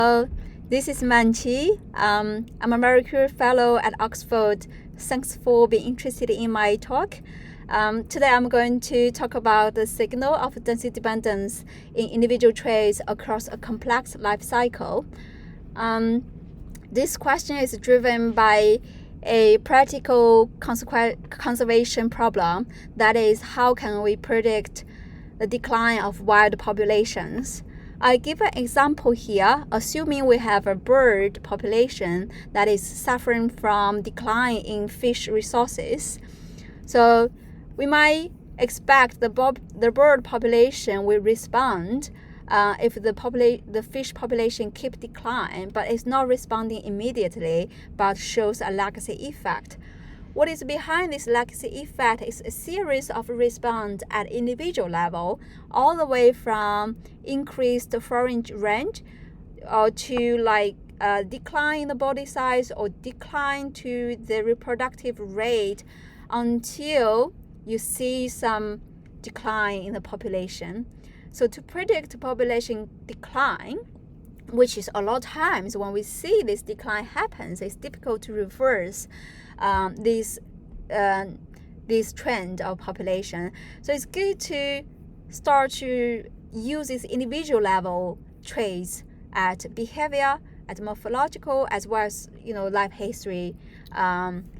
This is Manqi. I'm a Marie Curie Fellow at Oxford. Thanks for being interested in my talk. Today I'm going to talk about the signal of density dependence in individual traits across a complex life cycle. This question is driven by a practical conservation problem. That is, how can we predict the decline of wild populations? I give an example here, assuming we have a bird population that is suffering from decline in fish resources. So we might expect the bird population will respond if the fish population keep decline, but it's not responding immediately, but shows a legacy effect. What is behind this legacy effect is a series of response at individual level, all the way from increased forage range to decline in the body size or decline to the reproductive rate until you see some decline in the population. So to predict population decline, which is a lot of times when we see this decline happens, it's difficult to reverse this trend of population. So it's good to start to use this individual level traits at behavior, at morphological, as well as life history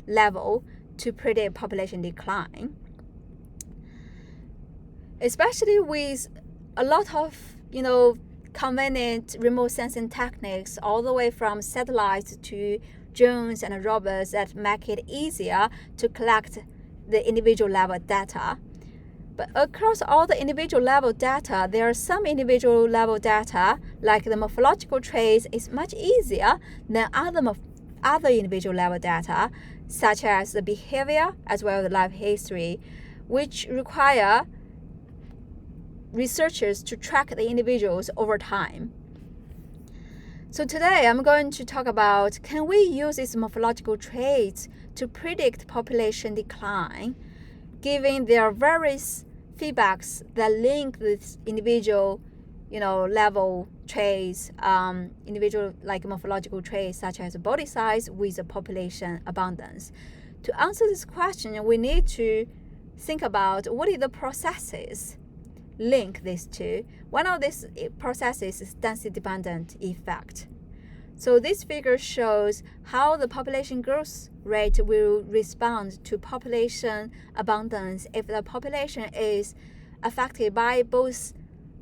level to predict population decline. Especially with a lot of convenient remote sensing techniques, all the way from satellites to drones and robots, that make it easier to collect the individual level data. But across all the individual level data, there are some individual level data, like the morphological traits, is much easier than other individual level data, such as the behavior as well as the life history, which require researchers to track the individuals over time. So today I'm going to talk about, can we use these morphological traits to predict population decline, given there are various feedbacks that link this individual level traits, individual morphological traits such as body size with the population abundance. To answer this question, we need to think about what are the processes link these two. One of these processes is density-dependent effect. So this figure shows how the population growth rate will respond to population abundance if the population is affected by both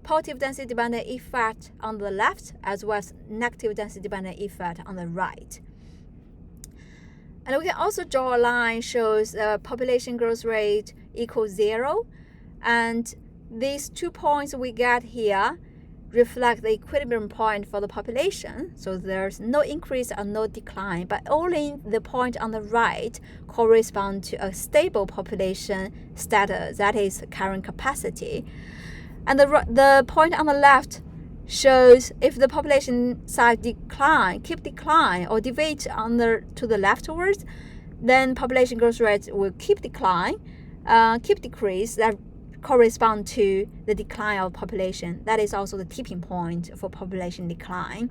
positive density-dependent effect on the left as well as negative density-dependent effect on the right. And we can also draw a line shows population growth rate equals 0, and these 2 points we get here reflect the equilibrium point for the population. So there's no increase or no decline, but only the point on the right corresponds to a stable population status, that is current capacity. And the point on the left shows if the population size keep decline or deviate to the leftwards, then population growth rate will keep decrease. That correspond to the decline of population. That is also the tipping point for population decline.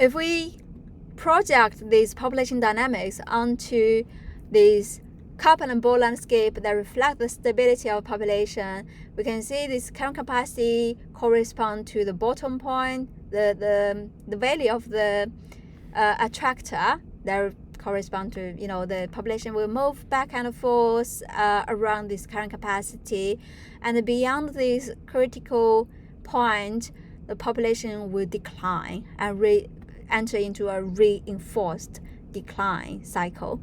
If we project these population dynamics onto this cup and ball landscape that reflect the stability of population, we can see this current capacity correspond to the bottom point, the value of the attractor that correspond to the population will move back and forth around this current capacity, and beyond this critical point the population will decline and enter into a reinforced decline cycle.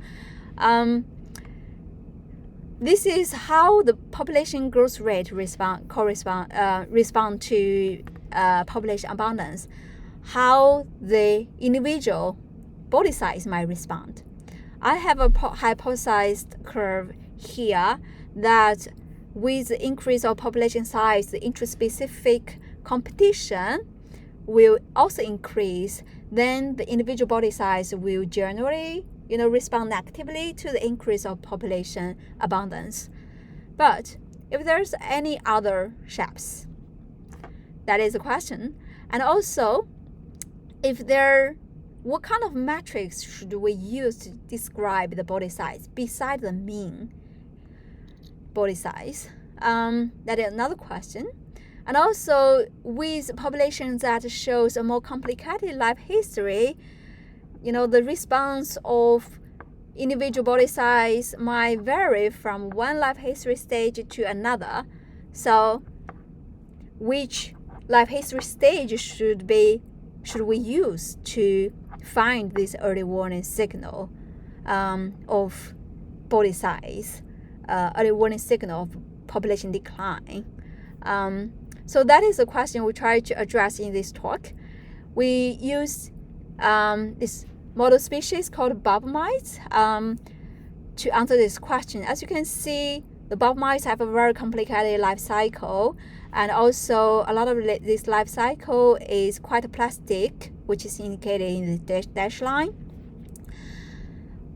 This is how the population growth rate respond to population abundance, how the individual body size might respond. I have a hypothesized curve here that with the increase of population size, the intraspecific competition will also increase. Then the individual body size will generally respond negatively to the increase of population abundance. But if there's any other shapes, that is the question. And also, what kind of metrics should we use to describe the body size besides the mean body size? That is another question. And also, with populations that shows a more complicated life history, the response of individual body size might vary from one life history stage to another. So, which life history stage should we use to find this early warning signal of body size, early warning signal of population decline? So that is a question we try to address in this talk. We use this model species called bob mites to answer this question. As you can see, the bob mites have a very complicated life cycle, and also a lot of this life cycle is quite plastic, which is indicated in the dash line.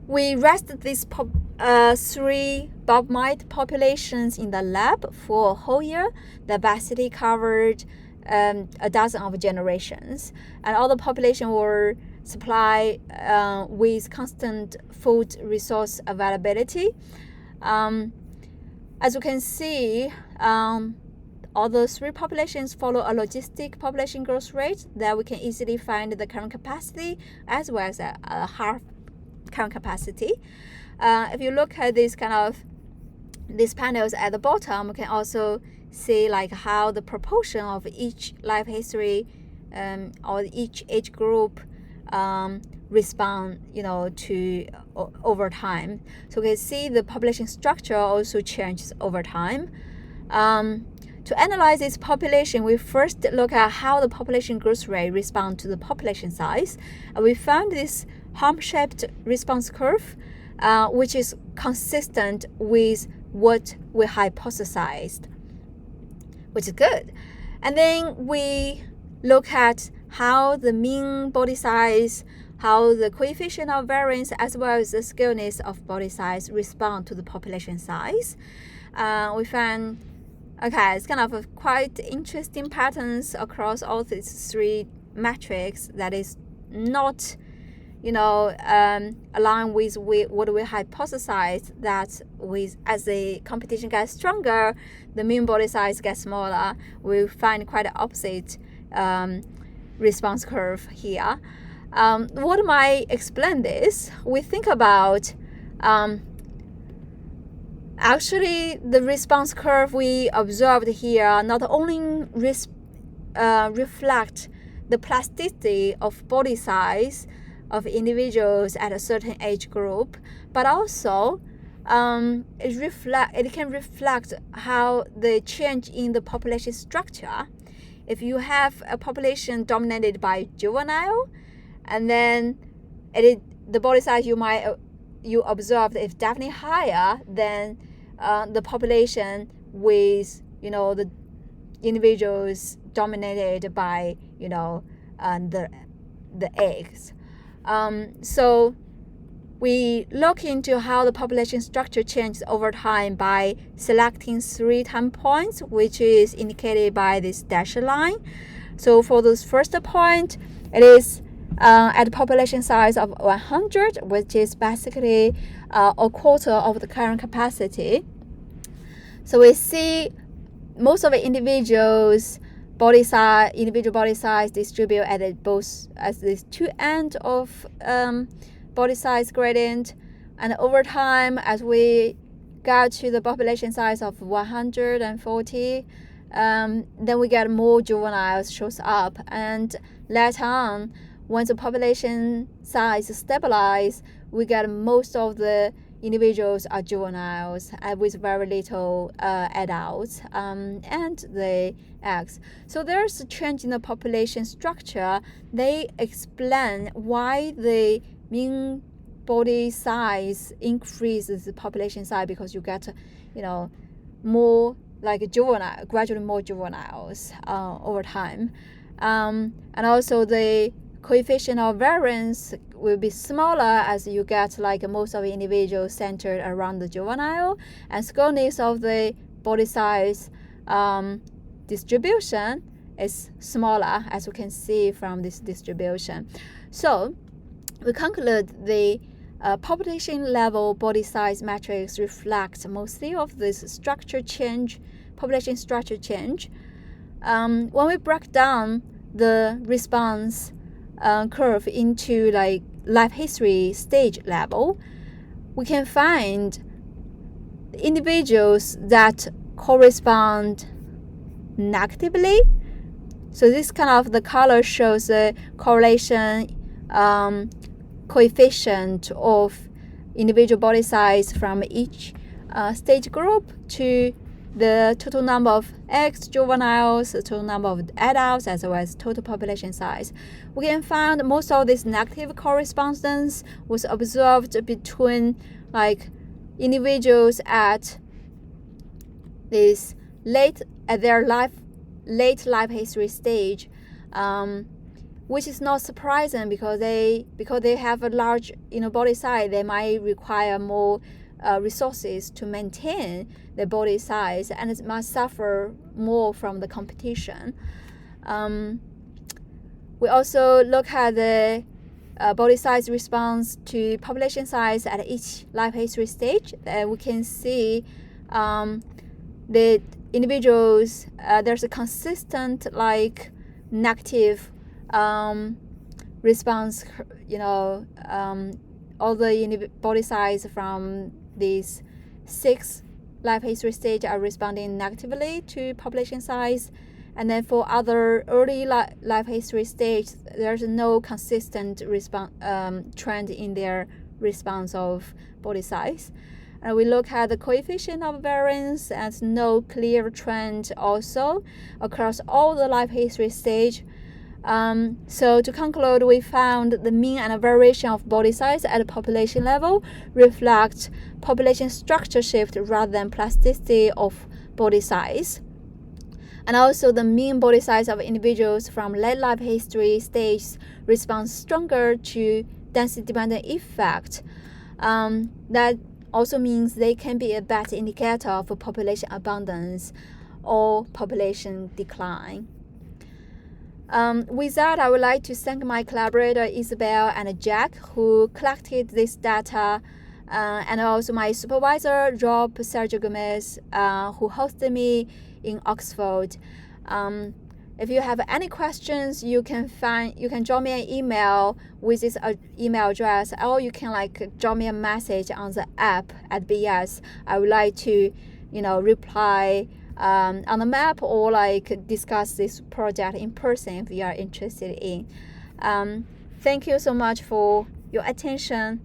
We rested these 3 bob mite populations in the lab for a whole year. The diversity covered a dozen of generations, and all the population were supplied with constant food resource availability. As you can see, all the 3 populations follow a logistic population growth rate that we can easily find the current capacity as well as a half current capacity. If you look at these panels at the bottom, we can also see how the proportion of each life history or each age group respond to over time. So we can see the population structure also changes over time. To analyze this population, we first look at how the population growth rate responds to the population size. We found this hump-shaped response curve, which is consistent with what we hypothesized, which is good. And then we look at how the mean body size, how the coefficient of variance, as well as the skewness of body size respond to the population size. We found it's quite interesting patterns across all these 3 metrics that is not along with what we hypothesized, that as the competition gets stronger, the mean body size gets smaller. We find quite the opposite response curve here. What might explain this? We think about actually the response curve we observed here not only reflect the plasticity of body size of individuals at a certain age group, but also it can reflect how the change in the population structure. If you have a population dominated by juvenile, and then the body size you observed is definitely higher than the population with the individuals dominated by the eggs. So we look into how the population structure changes over time by selecting 3 time points, which is indicated by this dashed line. So for this first point, it is at population size of 100, which is basically a quarter of the current capacity. So we see most of the individual body size distribute at these 2 ends of body size gradient, and over time, as we got to the population size of 140, then we get more juveniles shows up, and later on, once the population size stabilizes, we get most of the individuals are juveniles with very little adults and the eggs. So there's a change in the population structure. They explain why the mean body size increases the population size, because you get more gradually more juveniles over time, and also the coefficient of variance will be smaller as you get most of the individuals centered around the juvenile, and skewness of the body size distribution is smaller, as we can see from this distribution. So we conclude the population level body size matrix reflects mostly of this structure change, population structure change. When we break down the response curve into like life history stage level, we can find individuals that correspond negatively. So this kind of the color shows the correlation coefficient of individual body size from each stage group to the total number of ex-juveniles, the total number of adults, as well as total population size. We can find most of this negative correspondence was observed between like individuals at this late life history stage, which is not surprising because they have a large body size. They might require more resources to maintain their body size, and it must suffer more from the competition. We also look at the body size response to population size at each life history stage. We can see the individuals, there's a consistent like negative response, all the body size from these 6 life history stage are responding negatively to population size. And then for other early life history stage, there's no consistent trend in their response of body size. And we look at the coefficient of variance, and no clear trend also across all the life history stage. So to conclude, we found the mean and variation of body size at the population level reflect population structure shift rather than plasticity of body size. And also the mean body size of individuals from late life history stages responds stronger to density-dependent effect. That also means they can be a better indicator for population abundance or population decline. With that, I would like to thank my collaborator Isabel and Jack, who collected this data, and also my supervisor Rob Sergio Gomez, who hosted me in Oxford. If you have any questions, you can drop me an email with this email address, or you can drop me a message on the app at BES. I would like to reply on the map, or discuss this project in person if you are interested in. Thank you so much for your attention.